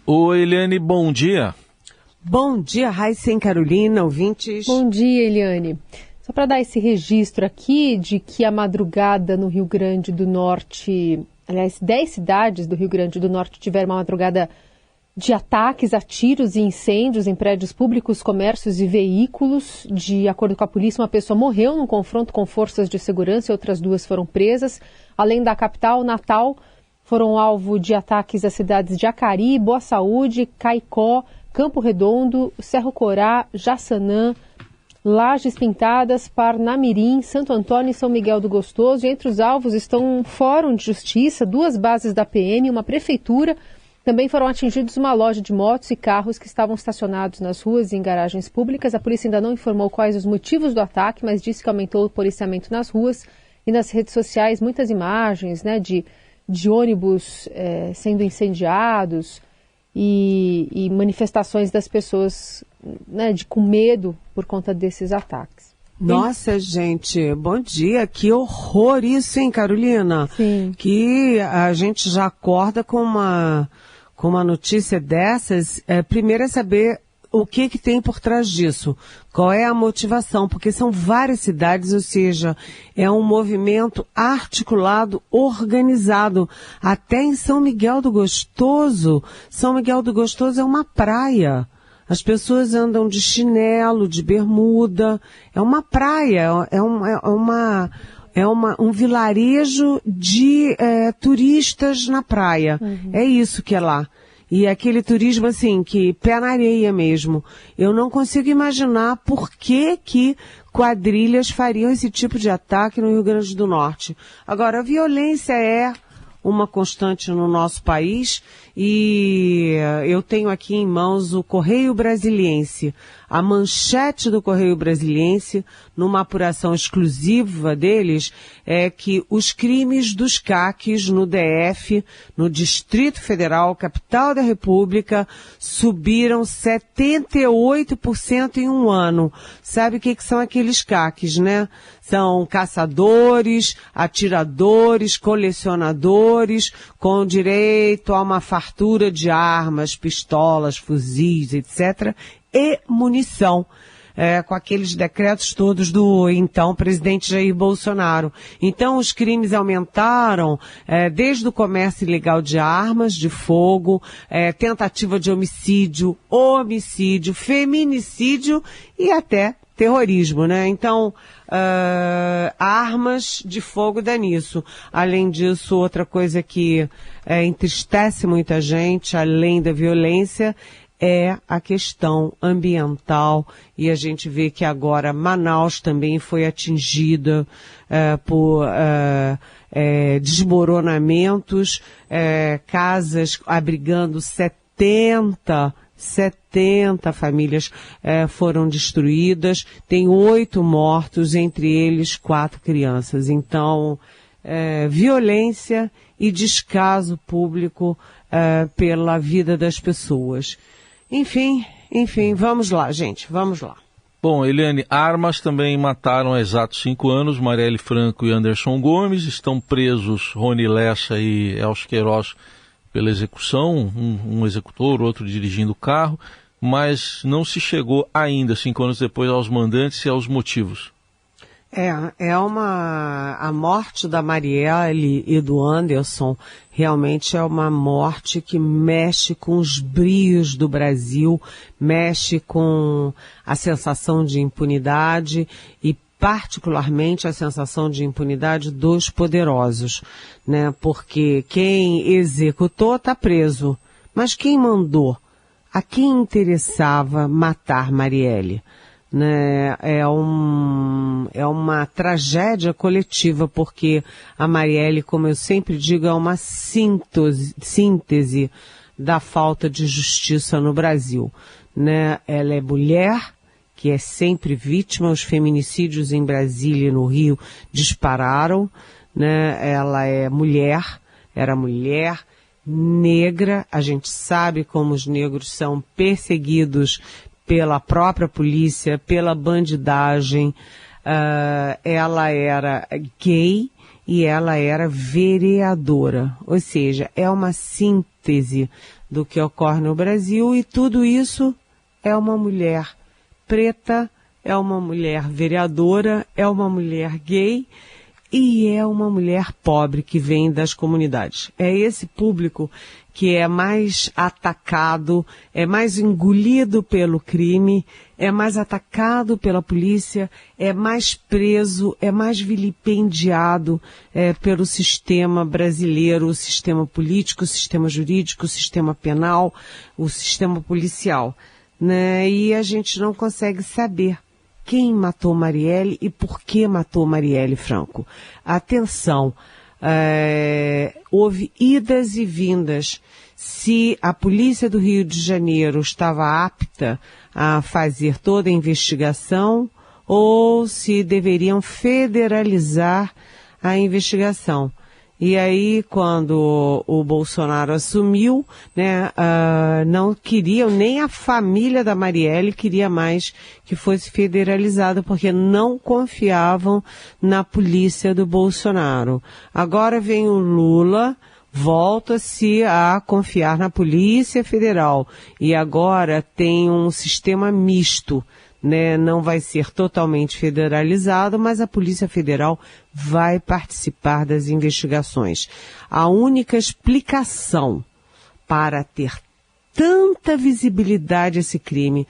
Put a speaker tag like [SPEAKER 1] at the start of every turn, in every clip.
[SPEAKER 1] Oi, Eliane, bom dia.
[SPEAKER 2] Bom dia, Raíssa e Carolina, ouvintes.
[SPEAKER 3] Bom dia, Eliane. Só para dar esse registro aqui de que a madrugada no Rio Grande do Norte, aliás, 10 cidades do Rio Grande do Norte tiveram uma madrugada de ataques a tiros e incêndios em prédios públicos, comércios e veículos. De acordo com a polícia, uma pessoa morreu num confronto com forças de segurança e outras 2 foram presas. Além da capital, Natal, foram alvo de ataques às cidades de Acari, Boa Saúde, Caicó, Campo Redondo, Cerro Corá, Jaçanã, Lajes Pintadas, Parnamirim, Santo Antônio e São Miguel do Gostoso. E entre os alvos estão um fórum de justiça, 2 bases da PM, uma prefeitura. Também foram atingidos uma loja de motos e carros que estavam estacionados nas ruas e em garagens públicas. A polícia ainda não informou quais os motivos do ataque, mas disse que aumentou o policiamento nas ruas e nas redes sociais. Muitas imagens, de ônibus sendo incendiados e manifestações das pessoas com medo por conta desses ataques.
[SPEAKER 2] Nossa, gente, bom dia. Que horror isso, hein, Carolina?
[SPEAKER 3] Sim.
[SPEAKER 2] Que a gente já acorda com uma notícia dessas. Primeiro é saber o que tem por trás disso. Qual é a motivação? Porque são várias cidades, ou seja, é um movimento articulado, organizado. Até em São Miguel do Gostoso. São Miguel do Gostoso é uma praia. As pessoas andam de chinelo, de bermuda. É uma praia, um vilarejo de turistas na praia. Uhum. É isso que é lá. E aquele turismo, assim, que pé na areia mesmo. Eu não consigo imaginar por que quadrilhas fariam esse tipo de ataque no Rio Grande do Norte. Agora, a violência é uma constante no nosso país e eu tenho aqui em mãos o Correio Brasiliense. A manchete do Correio Brasiliense, numa apuração exclusiva deles, é que os crimes dos CACs no DF, no Distrito Federal, capital da República, subiram 78% em um ano. Sabe o que são aqueles CACs, né? São caçadores, atiradores, colecionadores, com direito a uma fartura de armas, pistolas, fuzis, etc., e munição, com aqueles decretos todos do então presidente Jair Bolsonaro. Então os crimes aumentaram desde o comércio ilegal de armas de fogo, tentativa de homicídio, feminicídio e até terrorismo, né? Então, armas de fogo dá nisso. Além disso, outra coisa que entristece muita gente, além da violência, é a questão ambiental, e a gente vê que agora Manaus também foi atingida por desmoronamentos, casas abrigando 70 famílias foram destruídas, tem 8 mortos, entre eles 4 crianças. Então, violência e descaso público pela vida das pessoas. Enfim, vamos lá, gente, vamos lá.
[SPEAKER 1] Bom, Eliane, armas também mataram há exatos 5 anos Marielle Franco e Anderson Gomes. Estão presos Rony Lessa e Elcio Queiroz pela execução, um executor, outro dirigindo o carro, mas não se chegou ainda, 5 anos depois, aos mandantes e aos motivos.
[SPEAKER 2] A morte da Marielle e do Anderson realmente é uma morte que mexe com os brios do Brasil, mexe com a sensação de impunidade e particularmente a sensação de impunidade dos poderosos, né? Porque quem executou está preso, mas quem mandou? A quem interessava matar Marielle? Né, é uma tragédia coletiva, porque a Marielle, como eu sempre digo, é uma síntese da falta de justiça no Brasil. Né? Ela é mulher, que é sempre vítima, os feminicídios em Brasília e no Rio dispararam. Né? Ela é mulher, era mulher, negra, a gente sabe como os negros são perseguidos pela própria polícia, pela bandidagem. Ela era gay e ela era vereadora. Ou seja, é uma síntese do que ocorre no Brasil, e tudo isso é uma mulher preta, é uma mulher vereadora, é uma mulher gay e é uma mulher pobre que vem das comunidades. É esse público que é mais atacado, é mais engolido pelo crime, é mais atacado pela polícia, é mais preso, é mais vilipendiado pelo sistema brasileiro, o sistema político, o sistema jurídico, o sistema penal, o sistema policial, né? E a gente não consegue saber quem matou Marielle e por que matou Marielle Franco. Atenção, houve idas e vindas. Se a polícia do Rio de Janeiro estava apta a fazer toda a investigação ou se deveriam federalizar a investigação. E aí, quando o Bolsonaro assumiu, né, não queriam, nem a família da Marielle queria mais que fosse federalizado, porque não confiavam na polícia do Bolsonaro. Agora vem o Lula, volta-se a confiar na Polícia Federal. E agora tem um sistema misto, né? Não vai ser totalmente federalizado, mas a Polícia Federal vai participar das investigações. A única explicação para ter tanta visibilidade esse crime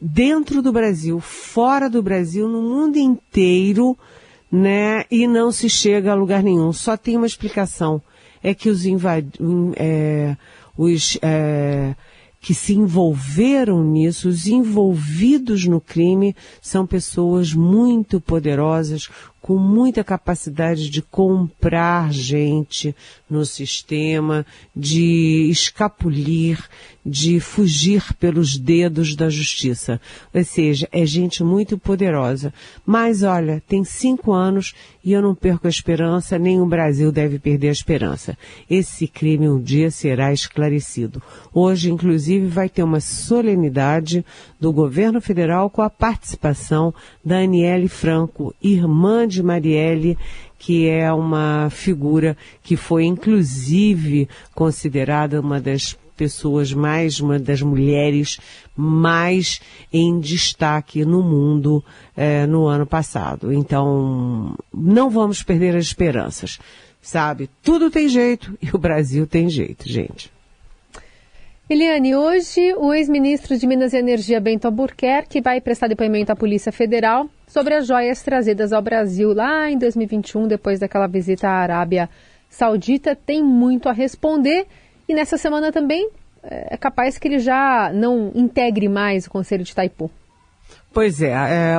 [SPEAKER 2] dentro do Brasil, fora do Brasil, no mundo inteiro, né? E não se chega a lugar nenhum. Só tem uma explicação. É que os que se envolveram nisso, os envolvidos no crime, são pessoas muito poderosas, com muita capacidade de comprar gente no sistema, de escapulir, de fugir pelos dedos da justiça. Ou seja, é gente muito poderosa. Mas, olha, tem 5 anos e eu não perco a esperança, nem o Brasil deve perder a esperança. Esse crime um dia será esclarecido. Hoje, inclusive, vai ter uma solenidade do governo federal com a participação da Aniele Franco, irmã de Marielle, que é uma figura que foi inclusive considerada uma das pessoas uma das mulheres mais em destaque no mundo no ano passado. Então, não vamos perder as esperanças, sabe? Tudo tem jeito e o Brasil tem jeito, gente.
[SPEAKER 3] Eliane, hoje o ex-ministro de Minas e Energia, Bento Albuquerque, vai prestar depoimento à Polícia Federal sobre as joias trazidas ao Brasil lá em 2021, depois daquela visita à Arábia Saudita. Tem muito a responder e nessa semana também é capaz que ele já não integre mais o Conselho de Itaipu.
[SPEAKER 2] Pois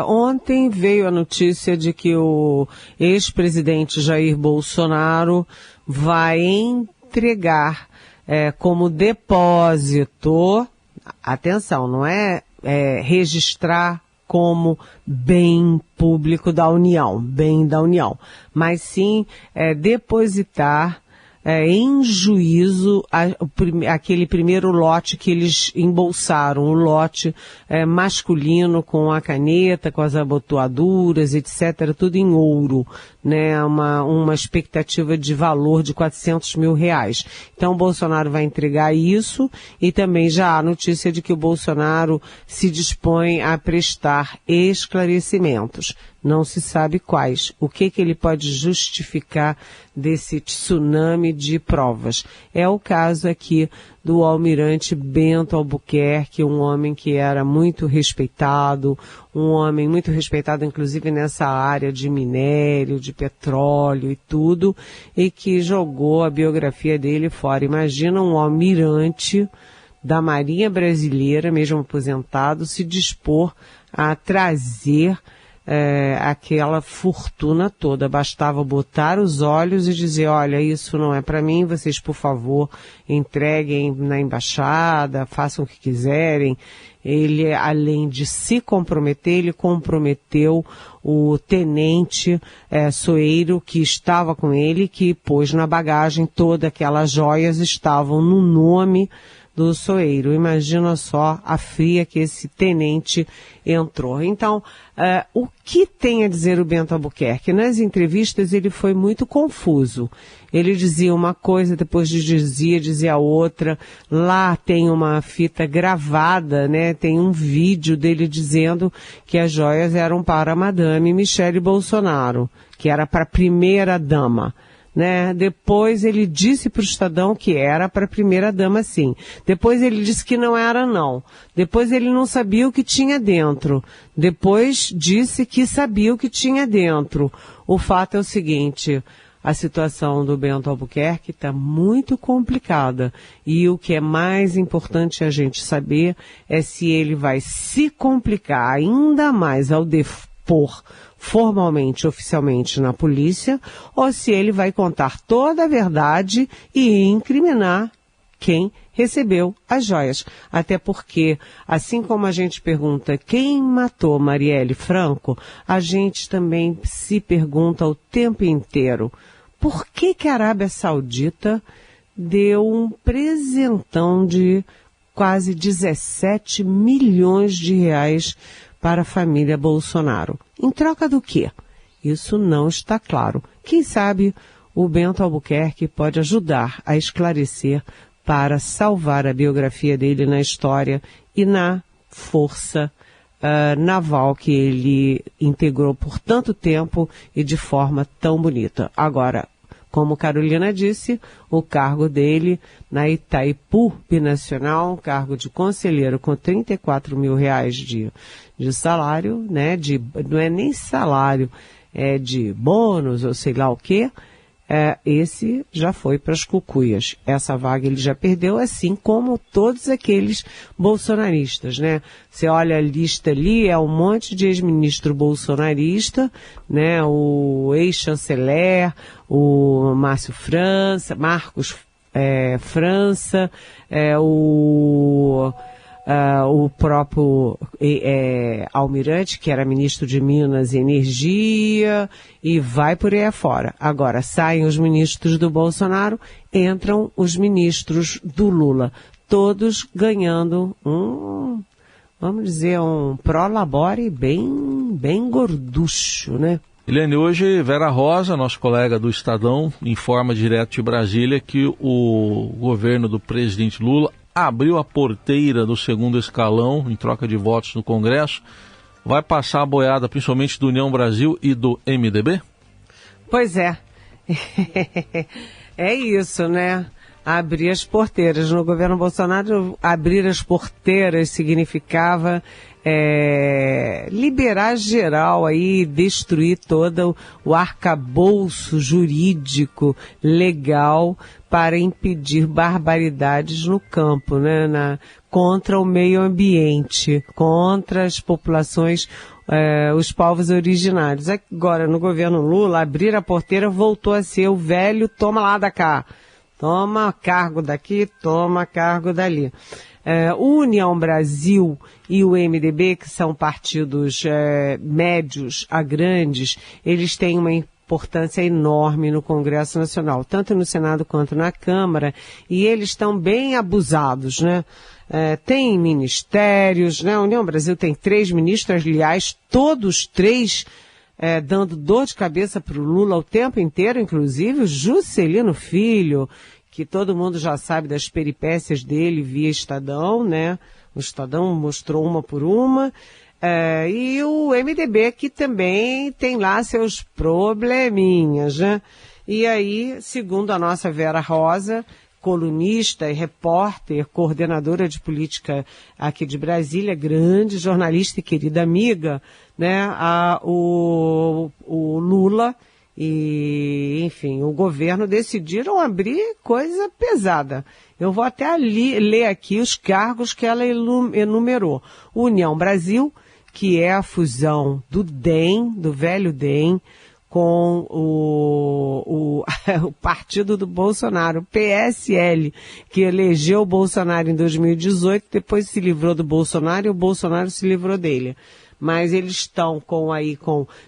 [SPEAKER 2] ontem veio a notícia de que o ex-presidente Jair Bolsonaro vai entregar como depósito, atenção, não é registrar como bem público da União, mas sim depositar em juízo aquele primeiro lote que eles embolsaram, o lote masculino com a caneta, com as abotoaduras, etc., tudo em ouro, né, uma expectativa de valor de R$400 mil. Então o Bolsonaro vai entregar isso e também já há notícia de que o Bolsonaro se dispõe a prestar esclarecimentos. Não se sabe quais. O que ele pode justificar desse tsunami de provas? É o caso aqui do almirante Bento Albuquerque, um homem que era muito respeitado, inclusive nessa área de minério, de petróleo e tudo, e que jogou a biografia dele fora. Imagina um almirante da Marinha Brasileira, mesmo aposentado, se dispor a trazer aquela fortuna toda. Bastava botar os olhos e dizer, olha, isso não é para mim, vocês, por favor, entreguem na embaixada, façam o que quiserem. Ele, além de se comprometer, ele comprometeu o tenente Soeiro, que estava com ele, que pôs na bagagem todas aquelas joias, estavam no nome do Soeiro. Imagina só a fria que esse tenente entrou. Então, o que tem a dizer o Bento Albuquerque? Nas entrevistas ele foi muito confuso. Ele dizia uma coisa, depois dizia outra. Lá tem uma fita gravada, né? Tem um vídeo dele dizendo que as joias eram para a Madame Michele Bolsonaro, que era para a primeira-dama. Né? Depois ele disse para o Estadão que era para a primeira-dama, sim. Depois ele disse que não era, não. Depois ele não sabia o que tinha dentro. Depois disse que sabia o que tinha dentro. O fato é o seguinte: a situação do Bento Albuquerque está muito complicada. E o que é mais importante a gente saber é se ele vai se complicar ainda mais ao depor formalmente, oficialmente na polícia, ou se ele vai contar toda a verdade e incriminar quem recebeu as joias. Até porque, assim como a gente pergunta quem matou Marielle Franco, a gente também se pergunta o tempo inteiro por que a Arábia Saudita deu um presentão de quase 17 milhões de reais para a família Bolsonaro. Em troca do quê? Isso não está claro. Quem sabe o Bento Albuquerque pode ajudar a esclarecer para salvar a biografia dele na história e na força naval que ele integrou por tanto tempo e de forma tão bonita. Agora, como Carolina disse, o cargo dele na Itaipu Binacional, um cargo de conselheiro com 34 mil reais de salário, né? Não é nem salário, é de bônus ou sei lá o quê. Esse já foi para as cucuias. Essa vaga ele já perdeu, assim como todos aqueles bolsonaristas, né? Você olha a lista ali, é um monte de ex-ministro bolsonarista, né? O ex-chanceler, o Marcos França, o próprio Almirante, que era ministro de Minas e Energia, e vai por aí afora. Agora, saem os ministros do Bolsonaro, entram os ministros do Lula, todos ganhando vamos dizer, um prolabore bem gorducho, né?
[SPEAKER 1] Eliane, hoje Vera Rosa, nosso colega do Estadão, informa direto de Brasília que o governo do presidente Lula abriu a porteira do segundo escalão em troca de votos no Congresso. Vai passar a boiada principalmente do União Brasil e do MDB?
[SPEAKER 2] Pois é. É isso, né? Abrir as porteiras. No governo Bolsonaro, abrir as porteiras significava liberar geral aí, destruir todo o arcabouço jurídico legal para impedir barbaridades no campo, né? Contra o meio ambiente, contra as populações, os povos originários. Agora, no governo Lula, abrir a porteira voltou a ser o velho toma lá da cá. Toma cargo daqui, toma cargo dali. O União Brasil e o MDB, que são partidos médios a grandes, eles têm uma importância enorme no Congresso Nacional, tanto no Senado quanto na Câmara, e eles estão bem abusados, né? Tem ministérios, né? A União Brasil tem 3 ministros, aliás, todos 3 dando dor de cabeça para o Lula o tempo inteiro, inclusive o Juscelino Filho, que todo mundo já sabe das peripécias dele via Estadão, né? O Estadão mostrou uma por uma. E o MDB, que também tem lá seus probleminhas, né? E aí, segundo a nossa Vera Rosa, colunista e repórter, coordenadora de política aqui de Brasília, grande jornalista e querida amiga, né? O Lula e, enfim, o governo decidiram abrir coisa pesada. Eu vou até ler aqui os cargos que ela enumerou. União Brasil, que é a fusão do DEM, do velho DEM, com o partido do Bolsonaro, o PSL, que elegeu o Bolsonaro em 2018, depois se livrou do Bolsonaro e o Bolsonaro se livrou dele. Mas eles estão com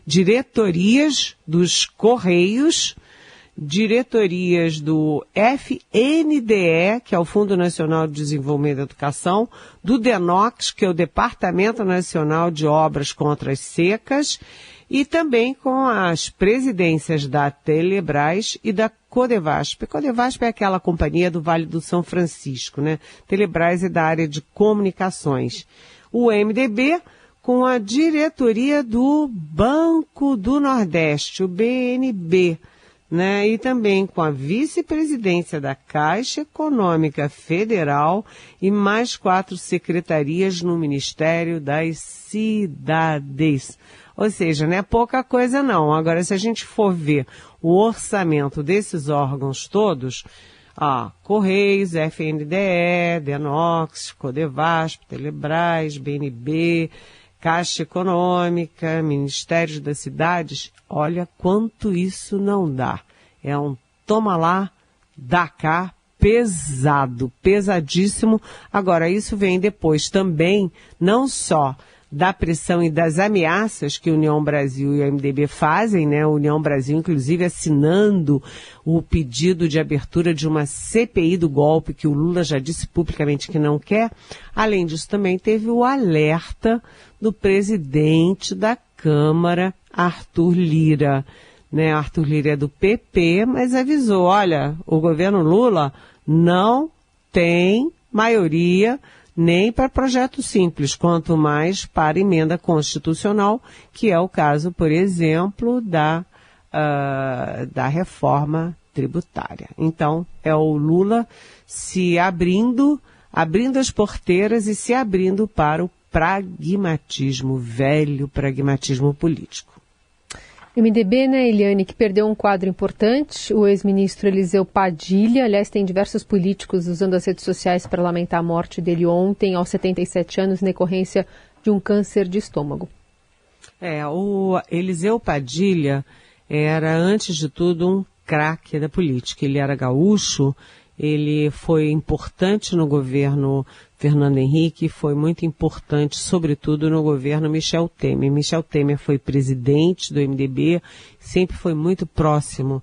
[SPEAKER 2] diretorias dos Correios, diretorias do FNDE, que é o Fundo Nacional de Desenvolvimento da Educação, do DENOX, que é o Departamento Nacional de Obras contra as Secas, e também com as presidências da Telebrás e da Codevasp. A Codevasp é aquela companhia do Vale do São Francisco, né? Telebrás é da área de comunicações. O MDB com a diretoria do Banco do Nordeste, o BNB, né? E também com a vice-presidência da Caixa Econômica Federal e mais 4 secretarias no Ministério das Cidades. Ou seja, não é pouca coisa não. Agora, se a gente for ver o orçamento desses órgãos todos, Correios, FNDE, DENOX, Codevasp, Telebrás, BNB, Caixa Econômica, Ministérios das Cidades, olha quanto isso não dá. É um toma lá, dá cá, pesado, pesadíssimo. Agora, isso vem depois também, não só da pressão e das ameaças que a União Brasil e o MDB fazem, né? A União Brasil, inclusive, assinando o pedido de abertura de uma CPI do golpe, que o Lula já disse publicamente que não quer. Além disso, também teve o alerta do presidente da Câmara, Arthur Lira. Né? Arthur Lira é do PP, mas avisou, olha, o governo Lula não tem maioria nem para projeto simples, quanto mais para emenda constitucional, que é o caso, por exemplo, da reforma tributária. Então, é o Lula se abrindo as porteiras e se abrindo para o pragmatismo, velho pragmatismo político.
[SPEAKER 3] MDB, né, Eliane, que perdeu um quadro importante, o ex-ministro Eliseu Padilha. Aliás, tem diversos políticos usando as redes sociais para lamentar a morte dele ontem, aos 77 anos, na decorrência de um câncer de estômago.
[SPEAKER 2] O Eliseu Padilha era, antes de tudo, um craque da política. Ele era gaúcho, ele foi importante no governo Fernando Henrique, foi muito importante, sobretudo, no governo Michel Temer. Michel Temer foi presidente do MDB, sempre foi muito próximo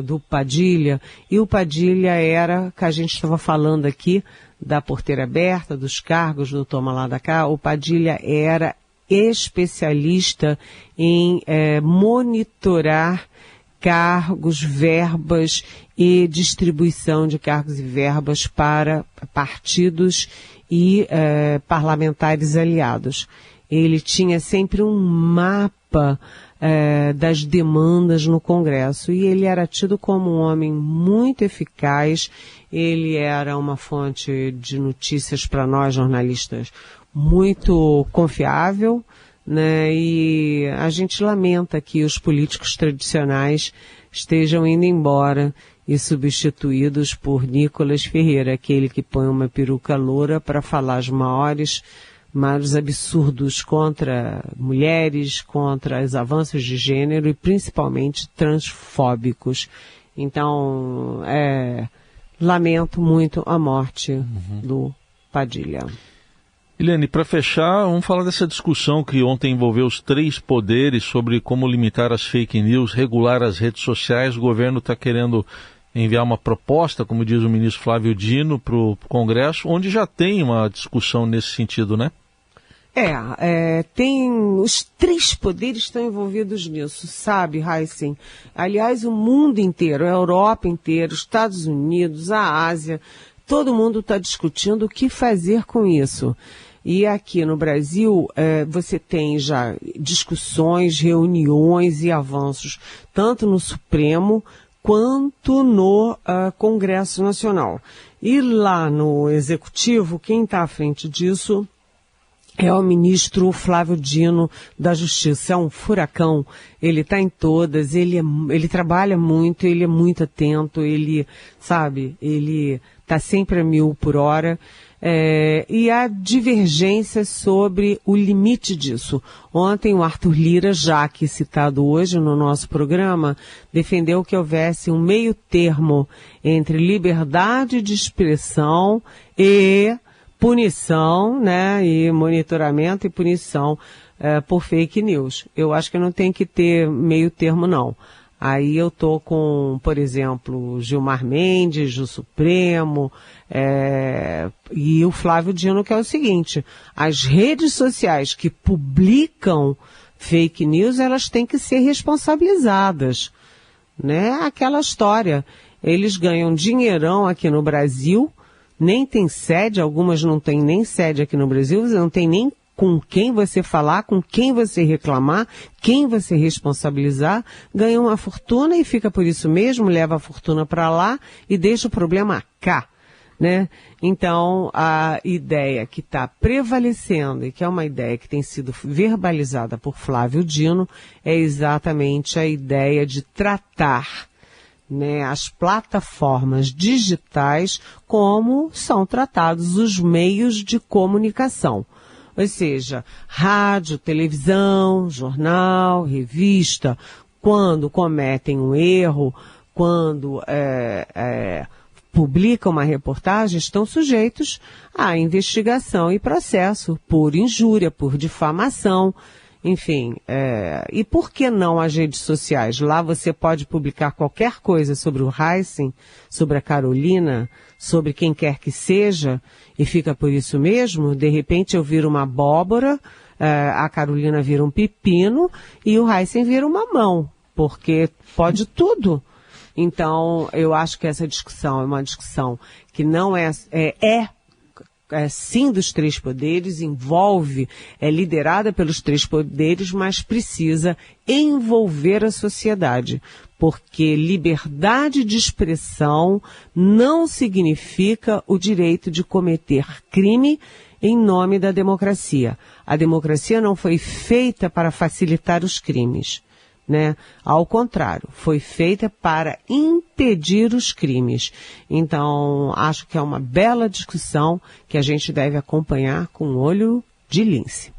[SPEAKER 2] do Padilha, e o Padilha era, que a gente estava falando aqui, da porteira aberta, dos cargos do toma lá da cá, o Padilha era especialista em monitorar cargos, verbas e distribuição de cargos e verbas para partidos e parlamentares aliados. Ele tinha sempre um mapa das demandas no Congresso e ele era tido como um homem muito eficaz. Ele era uma fonte de notícias para nós jornalistas muito confiável, né? E a gente lamenta que os políticos tradicionais estejam indo embora e substituídos por Nicolas Ferreira, aquele que põe uma peruca loura para falar os maiores absurdos contra mulheres, contra os avanços de gênero e principalmente transfóbicos. Então, lamento muito a morte do Padilha.
[SPEAKER 1] Eliane, para fechar, vamos falar dessa discussão que ontem envolveu os 3 poderes sobre como limitar as fake news, regular as redes sociais. O governo está querendo enviar uma proposta, como diz o ministro Flávio Dino, para o Congresso, onde já tem uma discussão nesse sentido, né?
[SPEAKER 2] Tem os 3 poderes estão envolvidos nisso, sabe, Heisen? Aliás, o mundo inteiro, a Europa inteira, os Estados Unidos, a Ásia, todo mundo está discutindo o que fazer com isso. E aqui no Brasil, você tem já discussões, reuniões e avanços, tanto no Supremo quanto no Congresso Nacional. E lá no Executivo, quem está à frente disso é o ministro Flávio Dino da Justiça. É um furacão, ele está em todas, ele trabalha muito, ele é muito atento, ele está sempre a 1000 por hora. E há divergência sobre o limite disso. Ontem o Arthur Lira, já aqui citado hoje no nosso programa, defendeu que houvesse um meio termo entre liberdade de expressão e punição, né, e monitoramento e punição por fake news. Eu acho que não tem que ter meio termo, não. Aí eu tô com, por exemplo, Gilmar Mendes, do Supremo, e o Flávio Dino, que é o seguinte: as redes sociais que publicam fake news, elas têm que ser responsabilizadas, né? Aquela história, eles ganham dinheirão aqui no Brasil, nem tem sede, algumas não têm nem sede aqui no Brasil, não tem nem com quem você falar, com quem você reclamar, quem você responsabilizar, ganha uma fortuna e fica por isso mesmo, leva a fortuna para lá e deixa o problema cá, né? Então, a ideia que está prevalecendo e que é uma ideia que tem sido verbalizada por Flávio Dino é exatamente a ideia de tratar, né, as plataformas digitais como são tratados os meios de comunicação. Ou seja, rádio, televisão, jornal, revista, quando cometem um erro, quando publicam uma reportagem, estão sujeitos à investigação e processo por injúria, por difamação, enfim. E por que não as redes sociais? Lá você pode publicar qualquer coisa sobre o Heisen, sobre a Carolina, sobre quem quer que seja, e fica por isso mesmo. De repente eu viro uma abóbora, a Carolina vira um pepino e o Heisen vira uma mão, porque pode tudo. Então, eu acho que essa discussão é uma discussão que não é sim dos três poderes, envolve, é liderada pelos três poderes, mas precisa envolver a sociedade, porque liberdade de expressão não significa o direito de cometer crime em nome da democracia. A democracia não foi feita para facilitar os crimes, né? Ao contrário, foi feita para impedir os crimes. Então, acho que é uma bela discussão que a gente deve acompanhar com olho de lince.